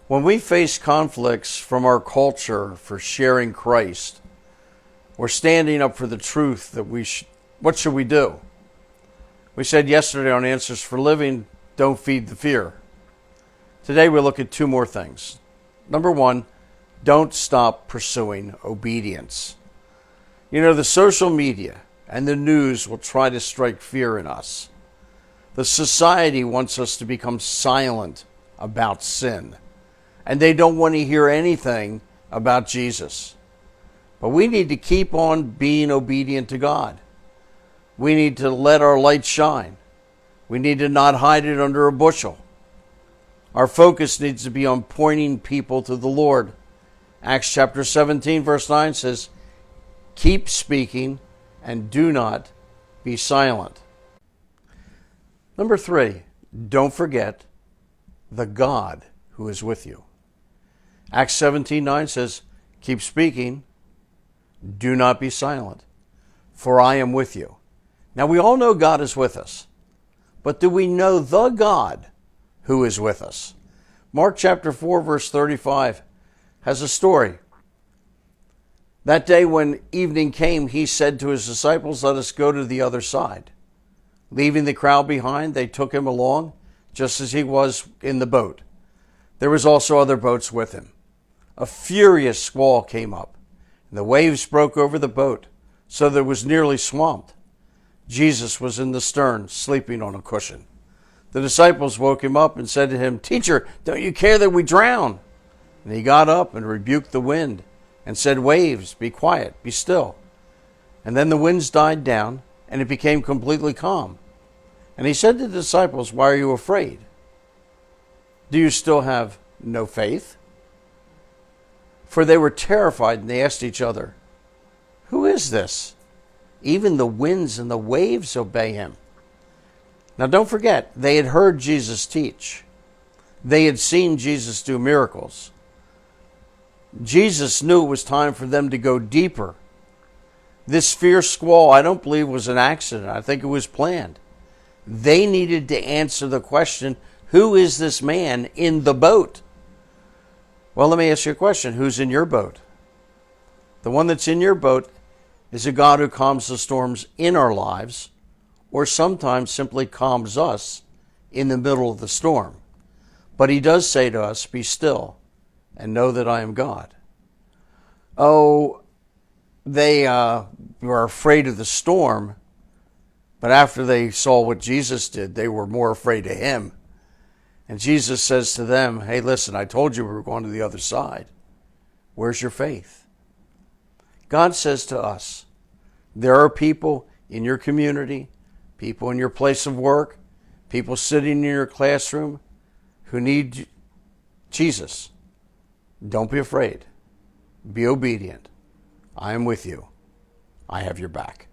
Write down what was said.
When we face conflicts from our culture for sharing Christ, or standing up for the truth that what should we do? We said yesterday on Answers for Living, don't feed the fear. Today we look at two more things. Number one, don't stop pursuing obedience. You know, the social media and the news will try to strike fear in us. The society wants us to become silent about sin, and they don't want to hear anything about Jesus. But we need to keep on being obedient to God. We need to let our light shine. We need to not hide it under a bushel. Our focus needs to be on pointing people to the Lord. Acts chapter 17, verse 9 says, "Keep speaking and do not be silent." Number three, don't forget the God who is with you. Acts 17:9 says, "Keep speaking, do not be silent, for I am with you." Now we all know God is with us, but do we know the God who is with us? Mark chapter 4, verse 35 has a story. That day when evening came, he said to his disciples, "Let us go to the other side." Leaving the crowd behind, they took him along, just as he was in the boat. There was also other boats with him. A furious squall came up, and the waves broke over the boat, so that it was nearly swamped. Jesus was in the stern, sleeping on a cushion. The disciples woke him up and said to him, "Teacher, don't you care that we drown?" And he got up and rebuked the wind and said, "Waves, be quiet, be still." And then the winds died down, and it became completely calm. And he said to the disciples, "Why are you afraid? Do you still have no faith?" For they were terrified, and they asked each other, "Who is this? Even the winds and the waves obey him." Now don't forget, they had heard Jesus teach. They had seen Jesus do miracles. Jesus knew it was time for them to go deeper. This fierce squall, I don't believe, was an accident. I think it was planned. They needed to answer the question, who is this man in the boat? Well, let me ask you a question. Who's in your boat? The one that's in your boat is a God who calms the storms in our lives, or sometimes simply calms us in the middle of the storm. But he does say to us, "Be still and know that I am God." Oh, they were afraid of the storm, but after they saw what Jesus did, they were more afraid of him. And Jesus says to them, "Hey, listen, I told you we were going to the other side. Where's your faith?" God says to us, there are people in your community, people in your place of work, people sitting in your classroom who need Jesus. Don't be afraid. Be obedient. I am with you. I have your back.